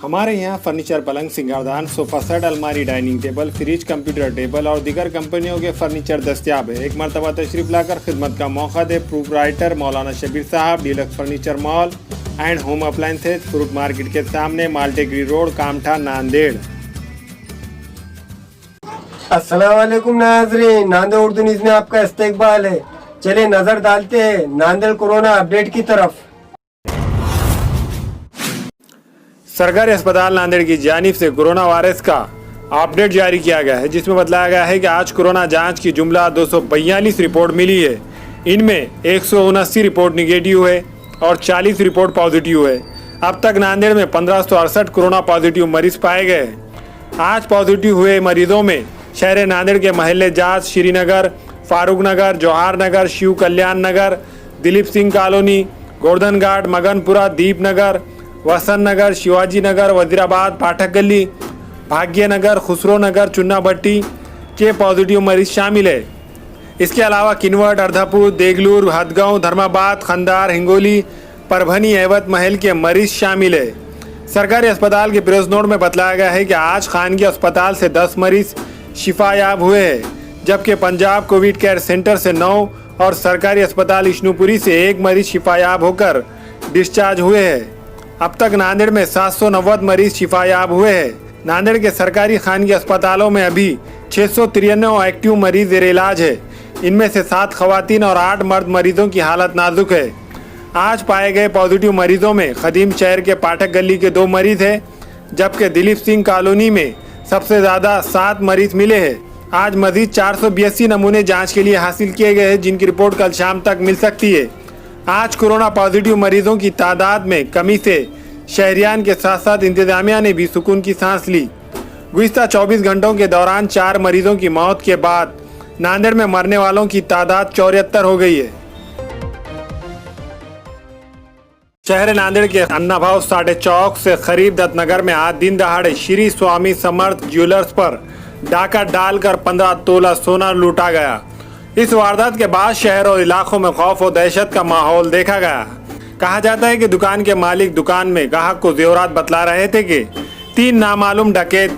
हमारे यहाँ फर्नीचर, पलंग, सिंगारदान, सोफा सेट, अलमारी, dining table, fridge, computer table और दीगर कंपनियों के फर्नीचर दस्तियाब है। एक मरतबा तशरीफ लाकर खिदमत का मौका दे। प्रोप्राइटर मौलाना शबीर साहब, deluxe furniture mall and home appliances, fruit market के सामने, माल्टेगरी रोड, कामठा, नांदेड़। अस्सलाम वालेकुम नाज़रीन, नांदेड़ उर्दू न्यूज़ में आपका इस्तकबाल है। चलिए नजर डालते हैं नांदेड़ कोरोना अपडेट की तरफ। सरकारी अस्पताल नांदेड़ की जानिब से कोरोना वायरस का अपडेट जारी किया गया है, जिसमें बताया गया है कि आज कोरोना जांच की जुमला 242 रिपोर्ट मिली है। इनमें 179 रिपोर्ट निगेटिव है और 40 रिपोर्ट पॉजिटिव है। अब तक नांदेड़ में 1568 कोरोना पॉजिटिव मरीज पाए गए। आज पॉजिटिव हुए मरीजों में शहर नांदेड़ के महल्ले जाज, श्रीनगर, फारूक नगर, जौहर नगर, शिव कल्याण नगर, दिलीप सिंह कॉलोनी, गोवर्धन घाट, मगनपुरा, दीपनगर, वसंत नगर, शिवाजी नगर, वजीराबाद, पाठक गली, भाग्य नगर, खुसरो नगर, चुन्ना भट्टी के पॉजिटिव मरीज शामिल है। इसके अलावा किन्वट, अर्धापुर, देगलूर, हदगांव, धर्माबाद, खंदार, हिंगोली, परभनी, एवत महल के मरीज शामिल है। सरकारी अस्पताल के प्रेस नोट में बताया गया है कि आज खानगी अस्पताल से 10 मरीज शिफायाब हुए हैं, जबकि पंजाब कोविड केयर सेंटर से 9 और सरकारी अस्पताल इश्नूपुरी से 1 मरीज शिफायाब होकर डिस्चार्ज हुए हैं। अब तक नांदेड़ में 790 मरीज शिफायाब हुए हैं। नांदेड़ के सरकारी खानगी अस्पतालों में अभी 693 एक्टिव मरीज ज़ेर इलाज है। इनमें से 7 खवातीन और 8 मर्द मरीजों की हालत नाजुक है। आज पाए गए पॉजिटिव मरीजों में खदीम शहर के पाठक गली के 2 मरीज हैं, जबकि दिलीप सिंह कॉलोनी में सबसे ज़्यादा 7 मरीज मिले हैं। आज मजीद 482 नमूने जांच के लिए हासिल किए गए हैं, जिनकी रिपोर्ट कल शाम तक मिल सकती है। आज कोरोना पॉजिटिव मरीजों की तादाद में कमी से शहरियान के साथ साथ इंतजामिया ने भी सुकून की सांस ली। गुज़िश्ता 24 घंटों के दौरान 4 मरीजों की मौत के बाद नांदेड़ में मरने वालों की तादाद 74 हो गई है। शहर नांदेड़ के अन्ना भाव साढ़े चौक से करीब दत्तनगर में आज दिन दहाड़े श्री स्वामी समर्थ ज्वेलर्स पर डाका डालकर 15 तोला सोना लूटा गया। इस वारदात के बाद शहर और इलाकों में खौफ और दहशत का माहौल देखा गया। कहा जाता है कि दुकान के मालिक दुकान में ग्राहक को ज़ेवरात बतला रहे थे कि 3 नामालूम डकैत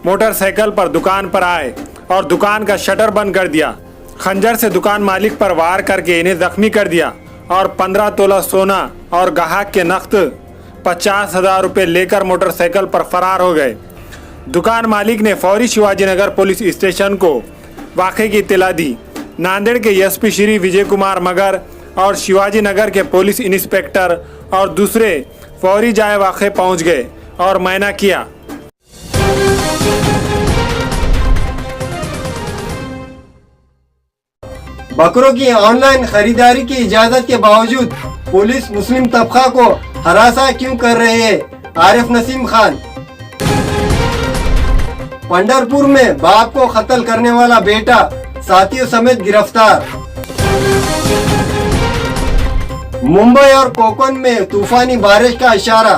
मोटरसाइकिल पर दुकान पर आए और दुकान का शटर बंद कर दिया। खंजर से दुकान मालिक पर वार करके इन्हें जख्मी कर दिया और 15 तोला सोना और ग्राहक के नकद 50,000 रुपये लेकर मोटरसाइकिल पर फरार हो गए। दुकान मालिक ने फौरी शिवाजी नगर पुलिस स्टेशन को वाक़े की इत्तला दी। नांदेड़ के एसपी श्री विजय कुमार मगर और शिवाजी नगर के पुलिस इंस्पेक्टर और दूसरे फौरी जाए वाक़े पहुंच गए और मुआयना किया। बकरों की ऑनलाइन खरीदारी की इजाजत के बावजूद पुलिस मुस्लिम तबका को हरासा क्यों कर रहे हैं? आरिफ नसीम खान। पंढरपुर में बाप को कत्ल करने वाला बेटा साथियों समेत गिरफ्तार। मुंबई और कोकण में तूफानी बारिश का इशारा।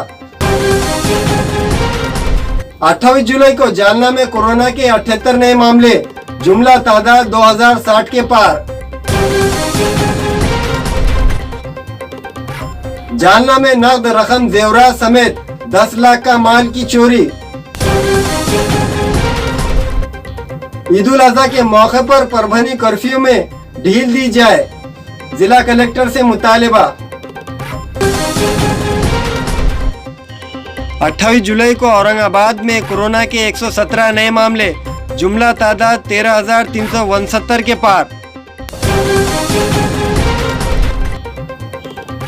28 जुलाई को जालना में कोरोना के 78 नए मामले, जुमला तादाद 2060 के पार। जालना में नकद रकम, जेवरात समेत 10 लाख का माल की चोरी। ईद उल अजहा के मौके पर परभनी कर्फ्यू में ढील दी जाए, जिला कलेक्टर से मुतालिबा। 28 जुलाई को औरंगाबाद में कोरोना के 117 नए मामले, जुमला तादाद 13,369 के पार।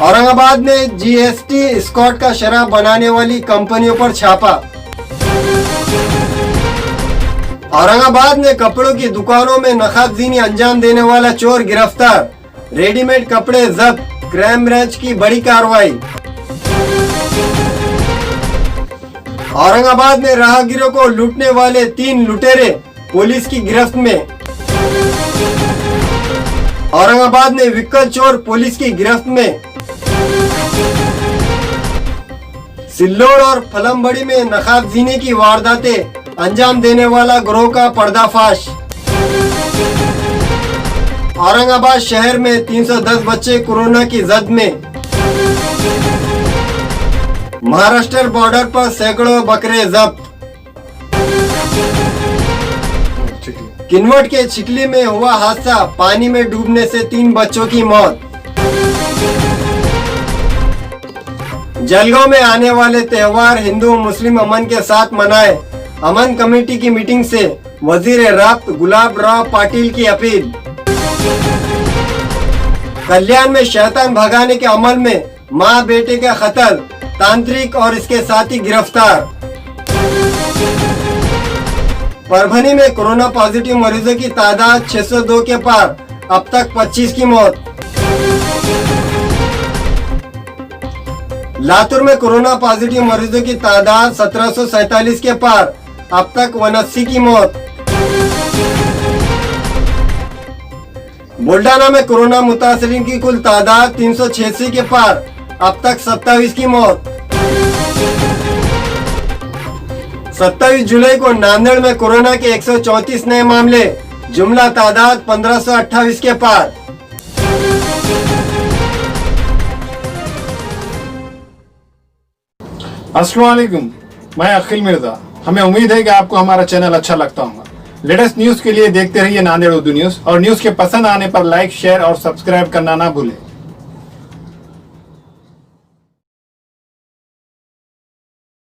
औरंगाबाद में जीएसटी स्कॉट का शराब बनाने वाली कंपनियों पर छापा। औरंगाबाद में कपड़ों की दुकानों में नकाबजीनी अंजाम देने वाला चोर गिरफ्तार। रेडीमेड कपड़े जब्त, क्राइम ब्रांच की बड़ी कार्रवाई। औरंगाबाद में राहगीरों को लूटने वाले 3 लुटेरे पुलिस की गिरफ्त में। औरंगाबाद में व्हीकल चोर पुलिस की गिरफ्त में। सिल्लोड और फलमबड़ी में नकाबजीनी की वारदातें अंजाम देने वाला गिरोह का पर्दाफाश। औरंगाबाद शहर में 310 बच्चे कोरोना की जद में। महाराष्ट्र बॉर्डर पर सैकड़ों बकरे जब्त। किन्नौर के चिखली में हुआ हादसा, पानी में डूबने से 3 बच्चों की मौत। जलगांव में आने वाले त्योहार हिंदू मुस्लिम अमन के साथ मनाए। अमन कमेटी की मीटिंग से वजीर राब्त गुलाब राव पाटिल की अपील। कल्याण में शैतान भगाने के अमल में मां बेटे का कत्ल, तांत्रिक और इसके साथी गिरफ्तार। परभनी में कोरोना पॉजिटिव मरीजों की तादाद 602 के पार, अब तक 25 की मौत। लातूर में कोरोना पॉजिटिव मरीजों की तादाद 1747 के पार, अब तक 79 की मौत। बुल्डाना में कोरोना मुतासरीन की कुल तादाद 386 के पार, अब तक 27 की मौत। 27 जुलाई को नांदेड़ में कोरोना के 134 नए मामले, जुमला तादाद 1528 के पार। अस्सलाम वालेकुम, मैं अखिल मिर्जा। हमें उम्मीद है कि आपको हमारा चैनल अच्छा लगता होगा। लेटेस्ट न्यूज के लिए देखते रहिए नांदेड़ उर्दू न्यूज, और न्यूज के पसंद आने पर लाइक, शेयर और सब्सक्राइब करना ना भूलें।